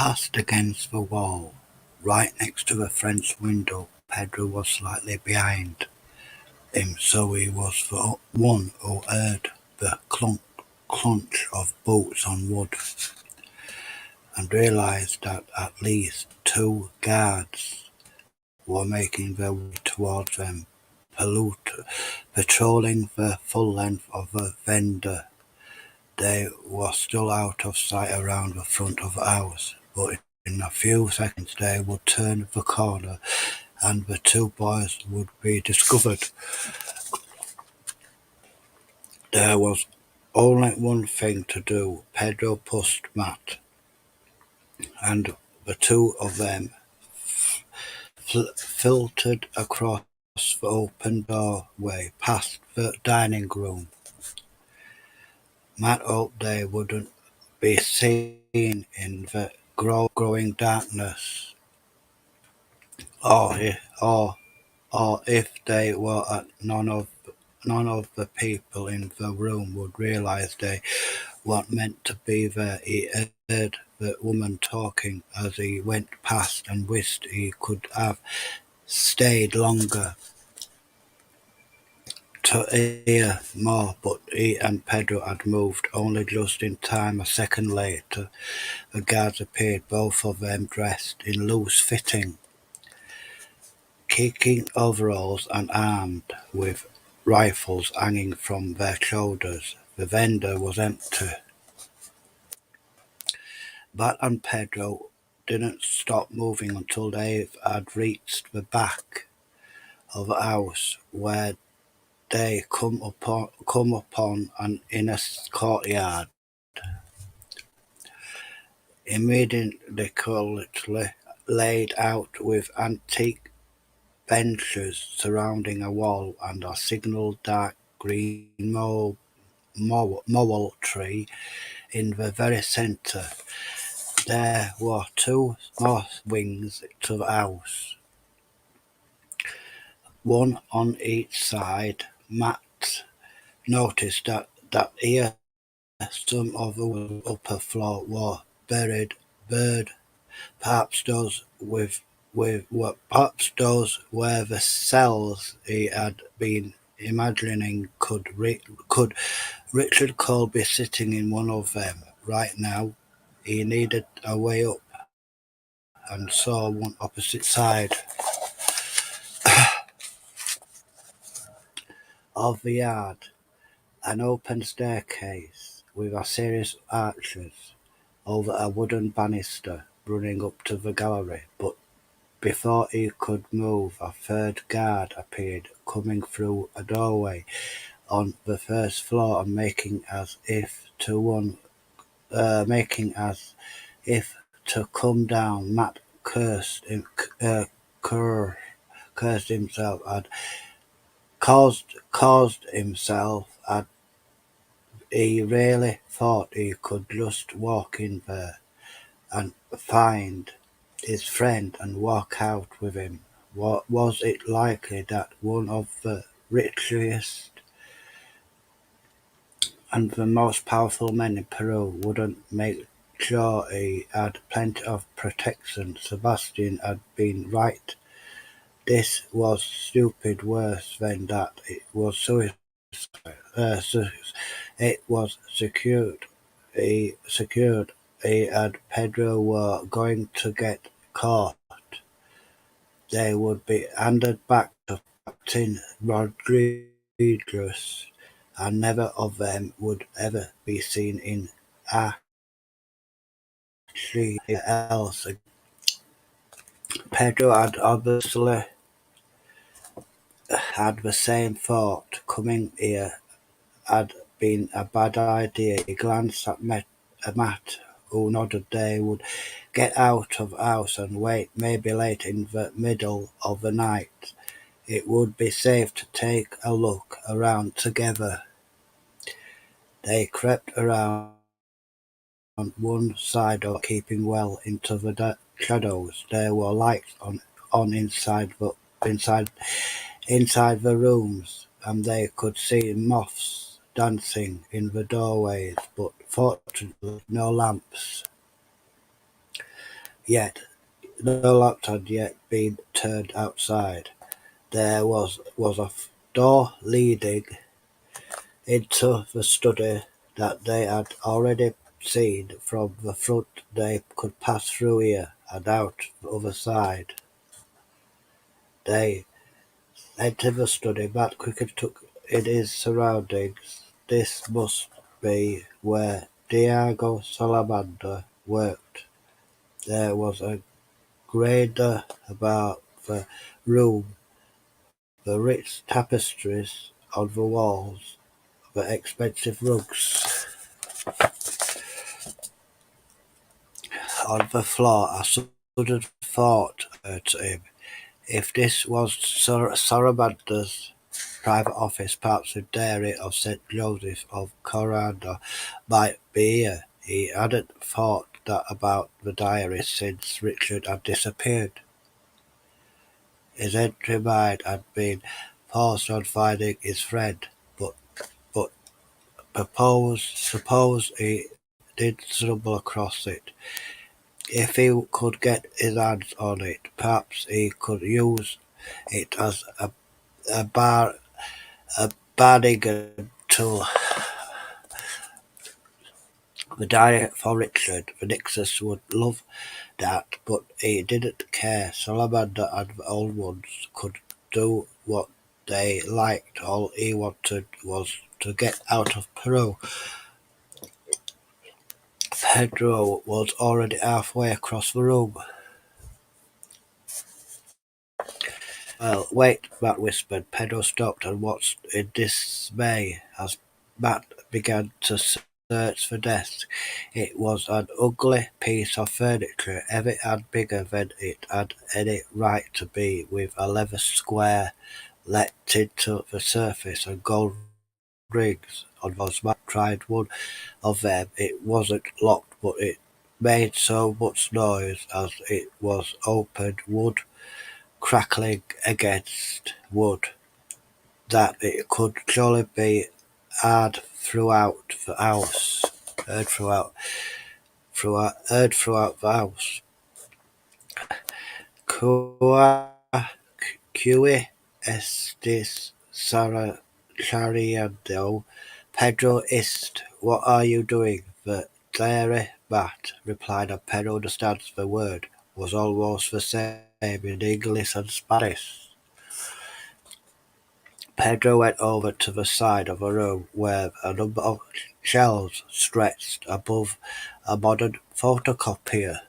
passed against the wall, right next to the French window. Pedro was slightly behind him, so he was the one who heard the crunch of boots on wood, and realized that at least two guards were making their way towards them, patrolling the full length of the verandah. They were still out of sight around the front of the house, but in a few seconds they would turn the corner and the two boys would be discovered. There was only one thing to do. Pedro pushed Matt, and the two of them filtered across the open doorway past the dining room. Matt hoped they wouldn't be seen in the growing darkness, or if they were, none of the people in the room would realize they weren't meant to be there. He heard the woman talking as he went past and wished he could have stayed longer to hear more, but he and Pedro had moved only just in time. A second later, the guards appeared, both of them dressed in loose-fitting, kicking overalls and armed with rifles hanging from their shoulders. The vendor was empty. Matt and Pedro didn't stop moving until they had reached the back of the house, where they come upon an inner courtyard, immediately laid out with antique benches surrounding a wall and a single dark green mowal tree in the very centre. There were two north wings to the house, one on each side. Matt noticed that here some of the upper floor were buried bird, perhaps those were the cells he had been imagining. Could Richard Cole be sitting in one of them right now? He needed a way up and saw one opposite side of the yard, an open staircase with a series of arches over a wooden banister running up to the gallery. But before he could move, a third guard appeared, coming through a doorway on the first floor and making as if to come down. Matt cursed himself, had caused himself, had he really thought he could just walk in there and find his friend and walk out with him? Was it likely that one of the richest and the most powerful men in Peru wouldn't make sure he had plenty of protection? Sebastian had been right. This was stupid. Worse than that, it was suicide. It was secured. He and Pedro were going to get caught. They would be handed back to Captain Rodriguez, and never of them would ever be seen in actually else. Pedro had obviously had the same thought. Coming here had been a bad idea. He glanced at Matt, who nodded. They would get out of the house and wait. Maybe late in the middle of the night it would be safe to take a look around together. They crept around one side of keeping well into the shadows. There were lights on inside the rooms, and they could see moths dancing in the doorways, but fortunately no lamps. yet no light had yet been turned outside. There was a door leading into the study that they had already seen from the front. They could pass through here and out the other side. They entered the study. Matt quickly took in his surroundings. This must be where Diego Salamander worked. There was a grader about the room, the rich tapestries on the walls, the expensive rugs on the floor. A sudden thought occurred to him. If this was Saramander's private office, perhaps the dairy of St. Joseph of Corando might be here. He hadn't thought that about the diary since Richard had disappeared. His entry mind had been forced on finding his friend, but suppose he did stumble across it. If he could get his hands on it, perhaps he could use it as a a bargaining tool. The diary for Richard, the Nixus would love that, but he didn't care. Salamander and the old ones could do what they liked. All he wanted was to get out of Peru. Pedro was already halfway across the room. Well, wait, Matt whispered. Pedro stopped and watched in dismay as Matt began to search the desk. It was an ugly piece of furniture, every and bigger than it had any right to be, with a leather square let into the surface and gold rings on those. Matt tried one of them. It wasn't locked, but it made so much noise as it was opened, wood crackling against wood, that it could surely be heard throughout the house. Heard throughout the house. Cua Cui estis chariando, Pedro ist. What are you doing? The there, Matt replied, and Pedro understands the word was almost the same in English and Spanish. Pedro went over to the side of the room where a number of shelves stretched above a modern photocopier.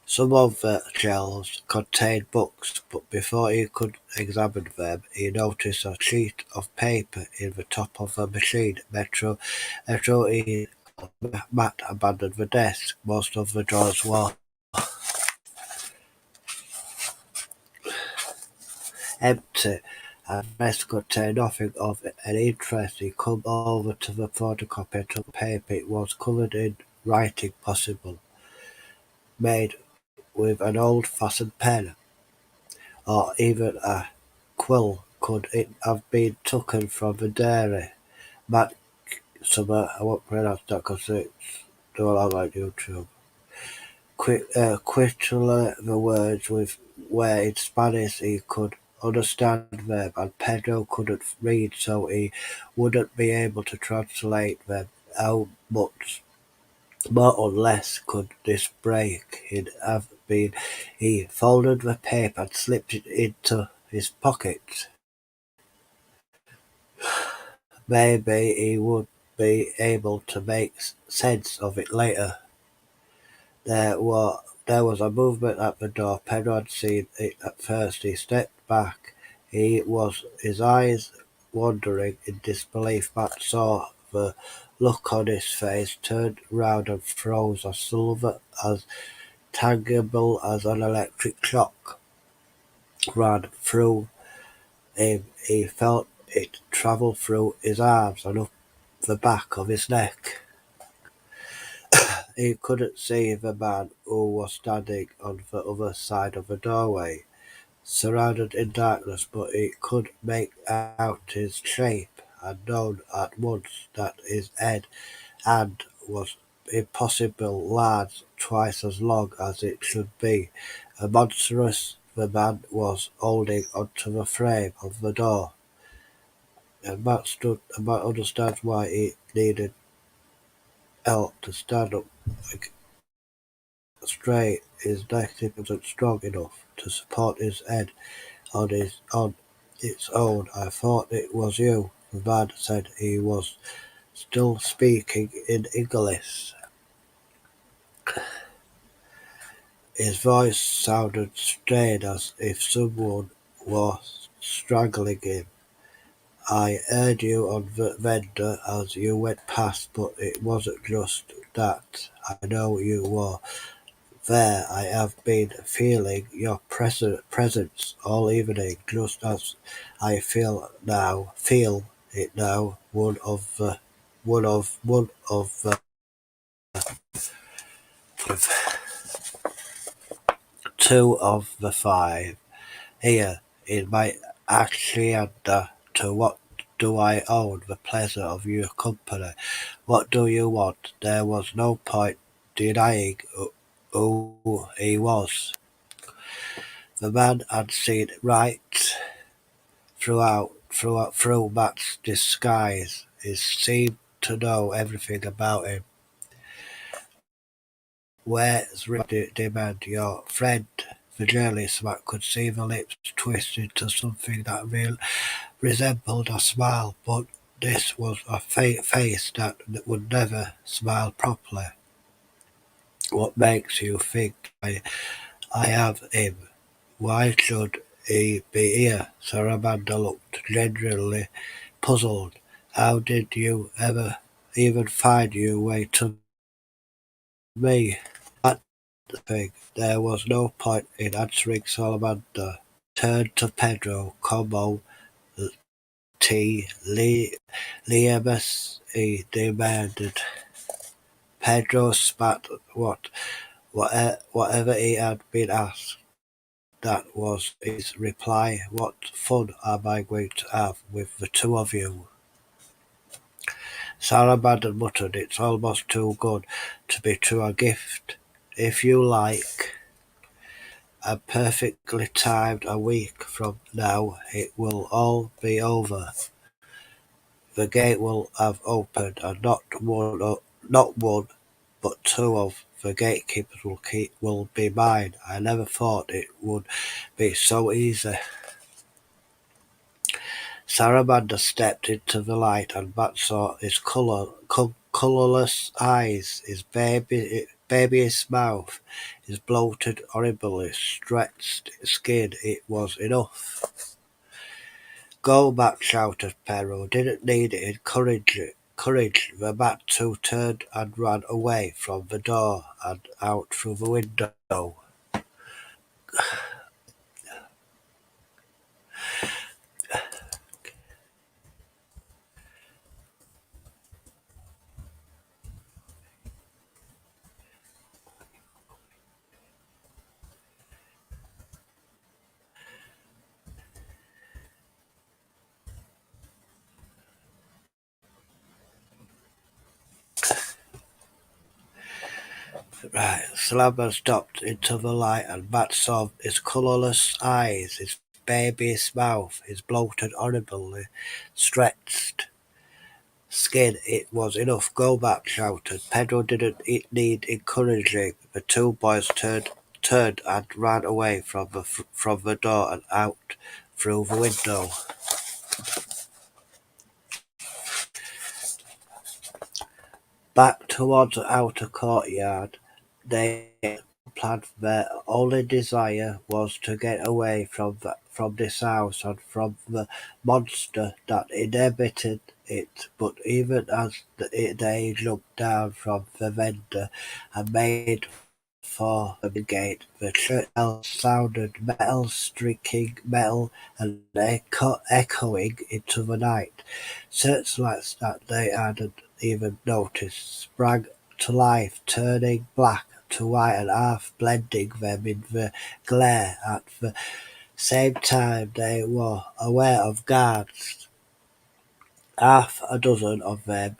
Some of the shelves contained books, but before he could examine them, he noticed a sheet of paper in the top of the machine. Metro he Matt abandoned the desk. Most of the drawers were empty, and the rest contained nothing of any interest. He came over to the photocopier and took paper. It was covered in writing, possible, made with an old-fashioned pen, or even a quill. Could it have been taken from the dairy? Matt Summer, I won't pronounce that because it's all I like YouTube. Quickly the words with were in Spanish he could understand them, and Pedro couldn't read, so he wouldn't be able to translate them. How much more or less could this break in have been? He folded the paper and slipped it into his pocket. Maybe he would be able to make sense of it later. There was a movement at the door. Pedro had seen it at first. He stepped back. His eyes wandering in disbelief. Matt saw the look on his face, turned round and froze. A silver as tangible as an electric shock ran through him. He felt it travel through his arms and up the back of his neck. He couldn't see the man who was standing on the other side of the doorway, surrounded in darkness, but he could make out his shape, and known at once that his head hand was impossible large, twice as long as it should be. A monstrous the man was holding onto the frame of the door, and Matt understands why he needed help to stand up straight. His neck wasn't strong enough to support his head on its own. I thought it was you, the man said. He was still speaking in English. His voice sounded strained, as if someone was strangling him. I heard you on the vendor as you went past, but it wasn't just that. I know you were there. I have been feeling your presence all evening, just as I feel it now. One of the two of the five here in my hacienda. To what do I owe the pleasure of your company? What do you want? There was no point denying who he was. The man had seen right through Matt's disguise. He seemed to know everything about him. Where's Rick? Demanded your friend. The journalist Matt could see the lips twist into something that resembled a smile, but this was a face that would never smile properly. What makes you think I have him? Why should he be here? Sarabanda looked genuinely puzzled. How did you ever even find your way to me? That's the thing. There was no point in answering Salamander. Turned to Pedro, Como, T. Liemus, he demanded. Pedro spat whatever he had been asked. That was his reply. What fun am I going to have with the two of you? Salamander muttered, it's almost too good to be true, a gift. If you like, and perfectly timed a week from now, it will all be over. The gate will have opened, and not one, but two of the gatekeepers will be mine. I never thought it would be so easy. Salamander stepped into the light, and Matt saw his colourless eyes, his babyish mouth, his bloated, horribly stretched skin. It was enough. Go, Matt shouted. Perro didn't need courage. The Matt too turned and ran away from the door and out through the window. Right, Slabber stopped into the light, and Matt saw his colourless eyes, his babyish mouth, his bloated, horribly stretched skin. It was enough. Go back, shouted. Pedro didn't need encouraging. The two boys turned and ran away from the door and out through the window. Back towards the outer courtyard, they planned. Their only desire was to get away from this house and from the monster that inhabited it. But even as they looked down from the vendor and made for the gate, the church bell sounded, metal striking metal and echoing into the night. Searchlights that they hadn't even noticed sprang to life, turning black to white and half blending them in the glare. At the same time, they were aware of guards, half a dozen of them,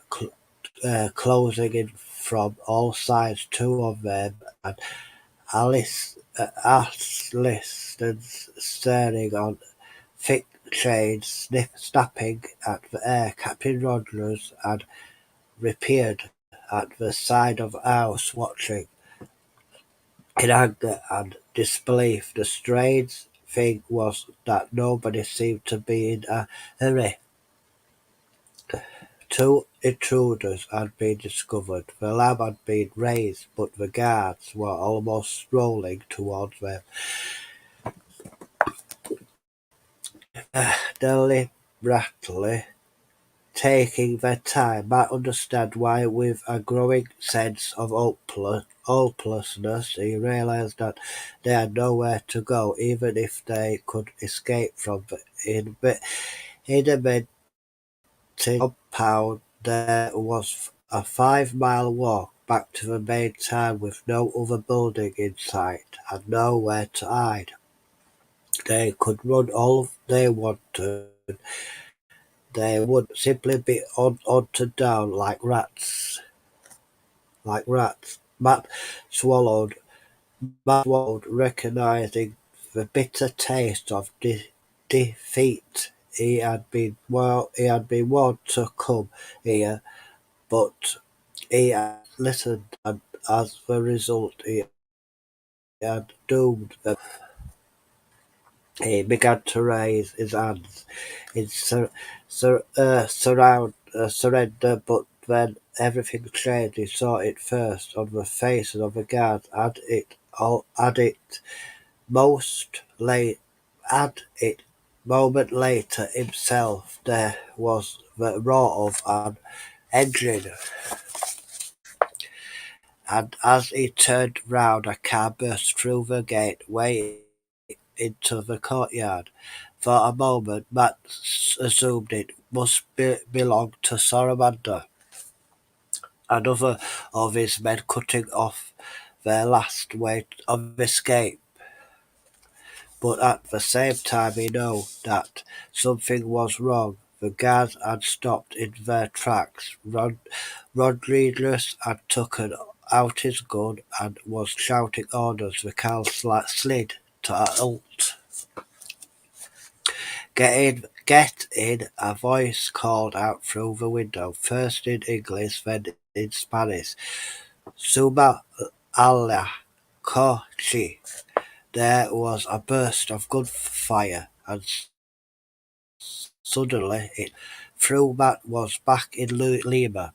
closing in from all sides. Two of them and Alice staring on thick shades, snapping at the air. Captain Rogers had reappeared at the side of the house, watching in anger and disbelief. The strange thing was that nobody seemed to be in a hurry. Two intruders had been discovered. The lamp had been raised, but the guards were almost strolling towards them, deliberately taking their time. Matt understood why. With a growing sense of hopelessness, he realized that they had nowhere to go, even if they could escape from the inhabited compound. There was a 5-mile walk back to the main town with no other building in sight and nowhere to hide. They could run all they wanted. They would simply be hunted down like rats. Matt swallowed, recognizing the bitter taste of defeat. He had been warned to come here, but he had listened, and as a result, he had doomed them. He began to raise his hands in surrender, but then everything changed. He saw it first on the faces of the guards, most late, and it moment later himself. There was the roar of an engine, and as he turned round, a car burst through the gateway into the courtyard. For a moment Matt assumed it must belong to Salamander, another of his men cutting off their last way of escape. But at the same time he knew that something was wrong. The guards had stopped in their tracks. Rodriguez had taken out his gun and was shouting orders. The car slid to a halt. Get in, a voice called out through the window, first in English, then in Spanish. Suba a la coche. There was a burst of gunfire, and suddenly Matt was back in Lima.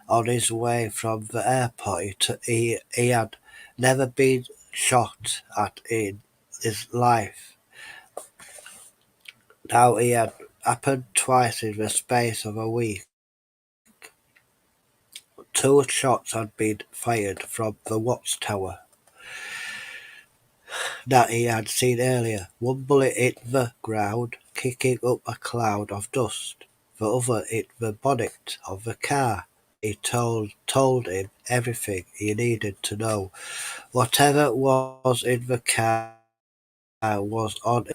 On his way from the airport, he had never been shot at in his life. Now it had happened twice in the space of a week. Two shots had been fired from the watchtower that he had seen earlier. One bullet hit the ground, kicking up a cloud of dust. The other hit the bonnet of the car. He told him everything he needed to know. Whatever was in the car was on.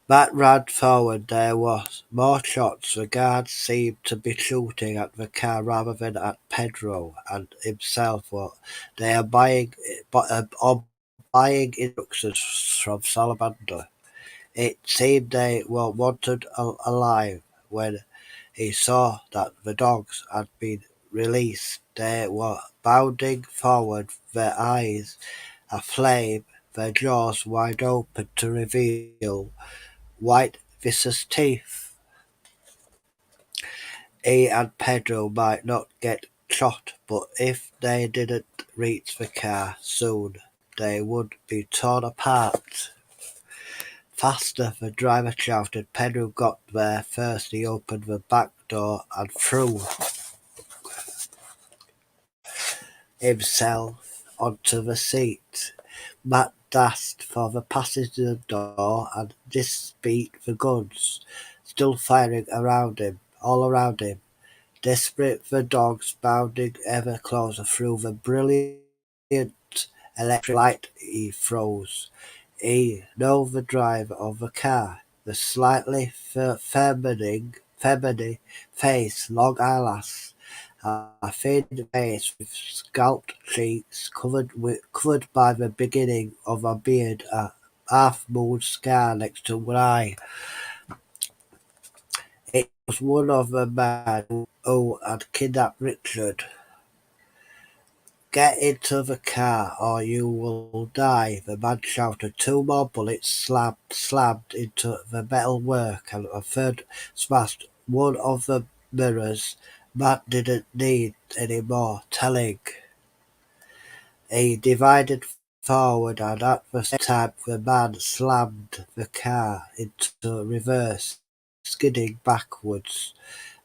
Matt ran forward. There was more shots. The guards seemed to be shooting at the car rather than at Pedro and himself. They are buying instructions from Salamander. It seemed they were wanted alive. When he saw that the dogs had been released, they were bounding forward, their eyes aflame, their jaws wide open to reveal white viscous teeth. He and Pedro might not get shot, but if they didn't reach the car soon, they would be torn apart. Faster, the driver shouted. Pedro got there first. He opened the back door and threw himself onto the seat. Matt dashed for the passenger door and disbeat the guns, still firing all around him. Desperate, the dogs bounding ever closer through the brilliant electric light. He froze. He knew the driver of the car, the slightly feminine face, long eyelashes, A thin face with scalped cheeks covered by the beginning of a beard, a half-moon scar next to one eye. It was one of the men who had kidnapped Richard. "Get into the car or you will die," the man shouted. Two more bullets slammed into the metalwork and a third smashed one of the mirrors. Matt didn't need any more telling. He divided forward and at the same time the man slammed the car into reverse, skidding backwards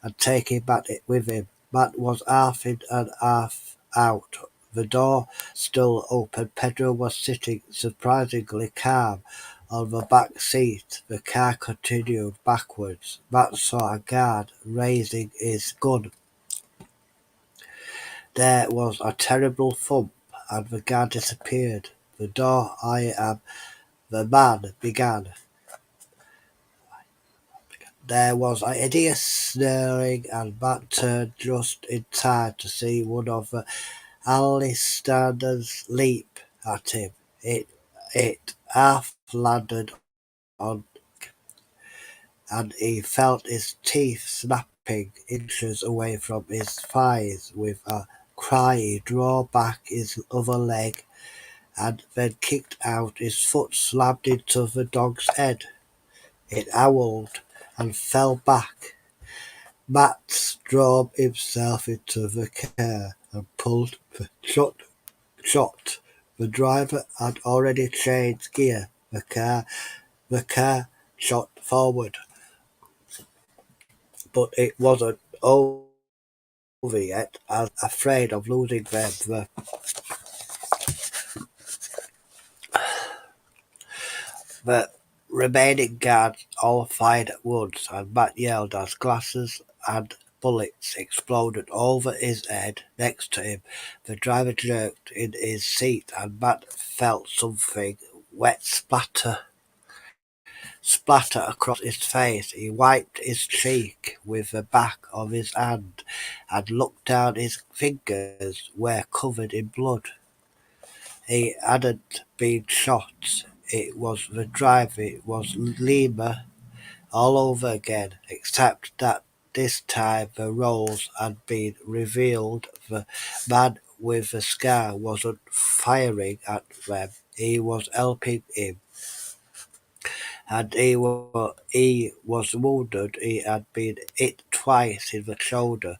and taking Matt with him. Matt was half in and half out. The door still open. Pedro was sitting surprisingly calm on the back seat. The car continued backwards. Matt saw a guard raising his gun. There was a terrible thump, and the guard disappeared. "The door I am," the man began. There was a hideous sneering, and Matt turned just in time to see one of the Alistanders leap at him. It half landed on, and he felt his teeth snapping inches away from his thighs. With a cry, he drew back his other leg and then kicked out. His foot slammed into the dog's head. It howled and fell back. Matt drove himself into the car and pulled the shot. The driver had already changed gear. The car shot forward, but it wasn't over yet. As afraid of losing them, the remaining guards all fired at once, and Matt yelled as glasses and bullets exploded over his head next to him. The driver jerked in his seat, and Matt felt something wet splatter across his face. He wiped his cheek with the back of his hand and looked down. His fingers were covered in blood. He hadn't been shot. It was the driver. It was Lima all over again, except that this time the roles had been revealed. The man with the scar wasn't firing at them. He was helping him. And he was wounded. He had been hit twice in the shoulder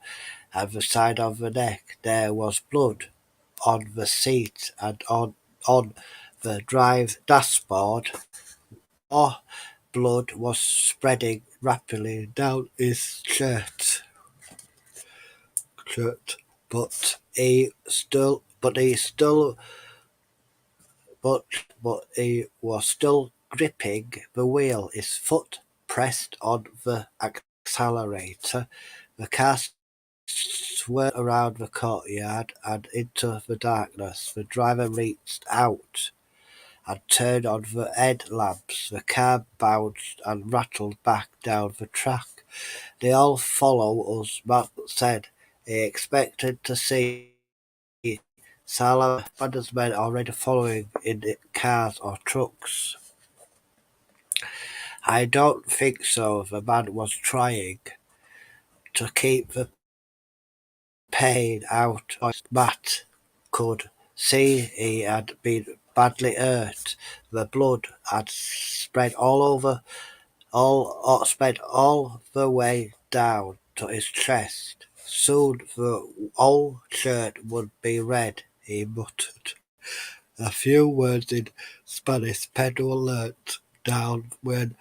and the side of the neck. There was blood on the seat and on the drive dashboard. More blood was spreading rapidly down his shirt, but but he was still gripping the wheel. His foot pressed on the accelerator. The car swerved around the courtyard and into the darkness. The driver reached out and turned on the headlamps. The car bounced and rattled back down the track. "They all follow us," Matt said. He expected to see Salamander's men already following in cars or trucks. "I don't think so." The man was trying to keep the pain out of his voice. Matt could see he had been badly hurt. The blood had spread all the way down to his chest. "Soon the whole shirt would be red," he muttered. A few words in Spanish. Pedro let down when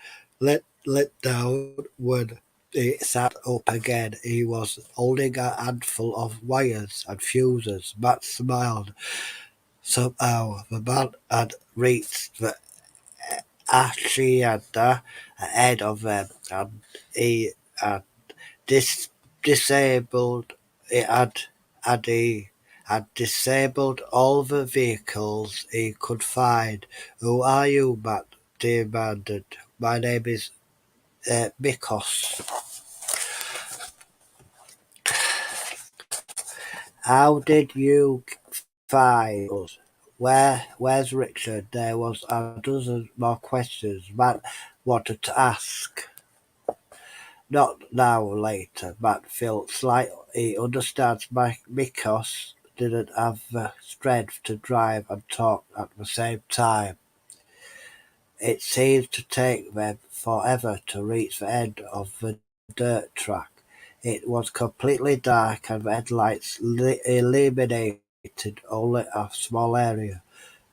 he sat up again. He was holding a handful of wires and fuses. Matt smiled. Somehow the man had reached the hacienda ahead of them, and he had disabled it had disabled all the vehicles he could find. "Who are you?" Matt demanded. "My name is Mikos." How did you find us? Where's Richard? There was a dozen more questions Matt wanted to ask. Not now, later. Matt felt slight. He understands Mikos didn't have the strength to drive and talk at the same time. It seemed to take them forever to reach the end of the dirt track. It was completely dark and the headlights illuminated only a small area.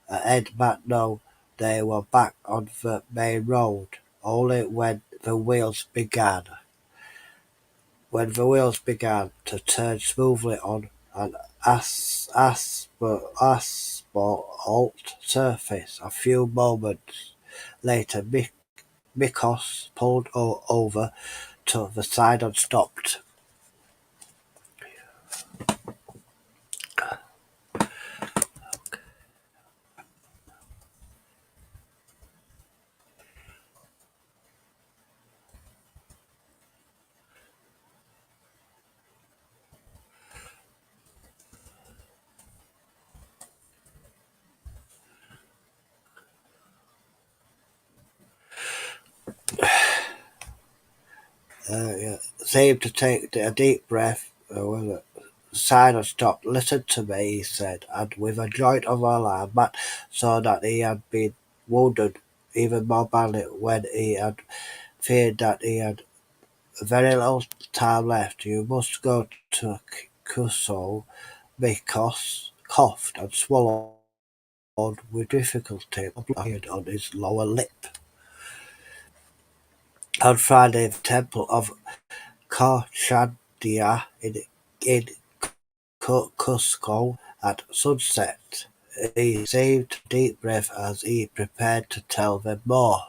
Ed Matt know they were back on the main road, only when the wheels began to turn smoothly on an asphalt surface. A few moments later, Mikos pulled over to the side and stopped. Seemed to take a deep breath. Sign and stopped. "Listen to me," he said, and with a jolt of alarm, Matt saw that he had been wounded even more badly when he had feared that he had very little time left. "You must go to Kuso." Mikos coughed and swallowed with difficulty, applied on his lower lip. On Friday, the temple of Korchandia in Cusco at sunset. He saved a deep breath as he prepared to tell them more.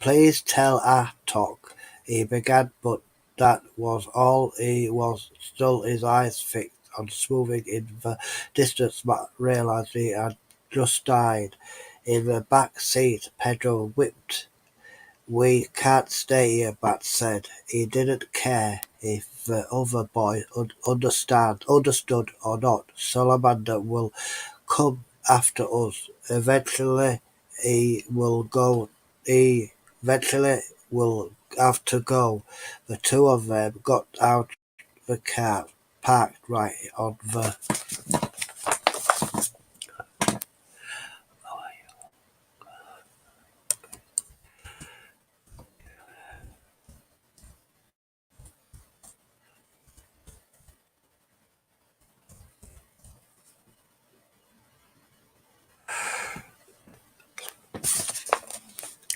"Please tell Atok," he began, but that was all. He was still, his eyes fixed on smoothing in the distance. Matt realized he had just died. In the back seat, Pedro whipped. "We can't stay here," Matt said. He didn't care if the other boy understood or not. "Salamander will come after us. He will go. He eventually will have to go." The two of them got out the car, parked right on the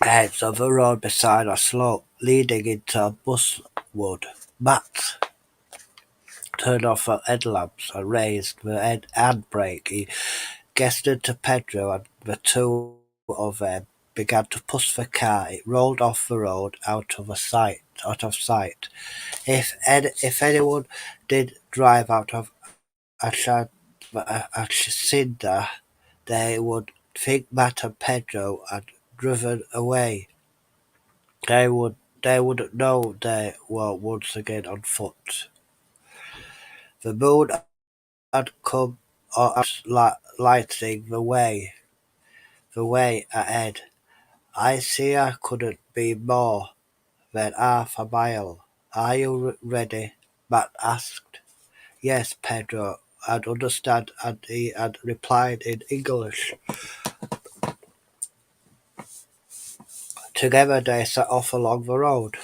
edge of the road beside a slope leading into a brushwood. Matt turned off the headlamps and raised the handbrake. He gestured to Pedro, and the two of them began to push the car. It rolled off the road out of sight. If anyone did drive out of Hacienda, they would think Matt and Pedro had driven away. They would they wouldn't know they were once again on foot. The moon had come out, lighting the way ahead. Isia couldn't be more than half a mile. "Are you ready?" Matt asked. "Yes," Pedro had understood, and he had replied in English. Together they set off along the road.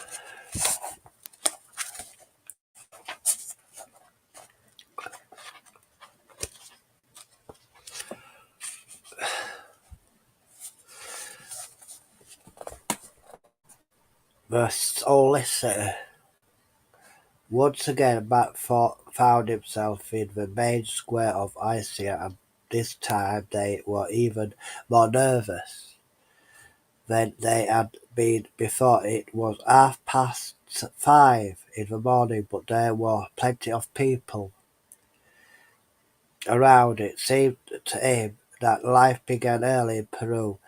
The solicitor. Once again Matt found himself in the main square of Isia, and this time they were even more nervous than they had been before. It was 5:30 in the morning, but there were plenty of people around. It seemed to him that life began early in Peru.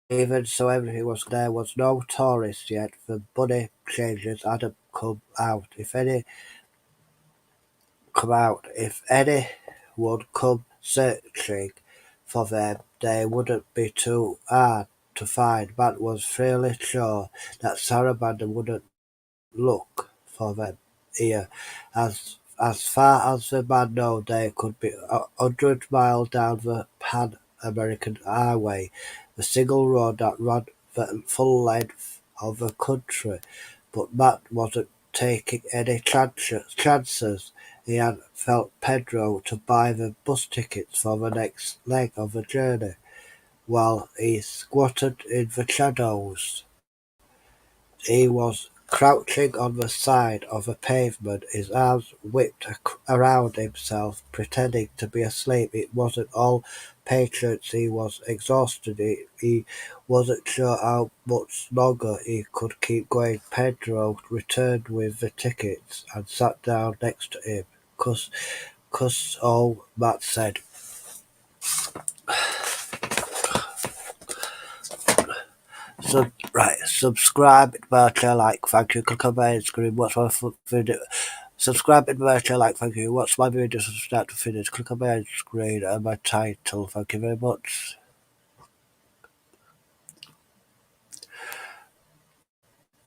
Even so, everything was there was no tourists yet. The money changers hadn't come out. If any would come searching for them, they wouldn't be too hard to find. Matt was fairly sure that Salamander wouldn't look for them here. As far as the man knew, they could be 100 miles down the Pan American Highway, the single road that ran the full length of the country. But Matt wasn't taking any chances. He had helped Pedro to buy the bus tickets for the next leg of the journey, while he squatted in the shadows. He was crouching on the side of the pavement, his arms whipped around himself, pretending to be asleep. It wasn't all patience. He was exhausted. He wasn't sure how much longer he could keep going. Pedro returned with the tickets and sat down next to him. Cuss, oh, Matt said. Subscribe, share, like, thank you, click on my screen, watch my video. Subscribe, share, like, thank you, watch my videos from start to finish, click on my screen and my title, thank you very much.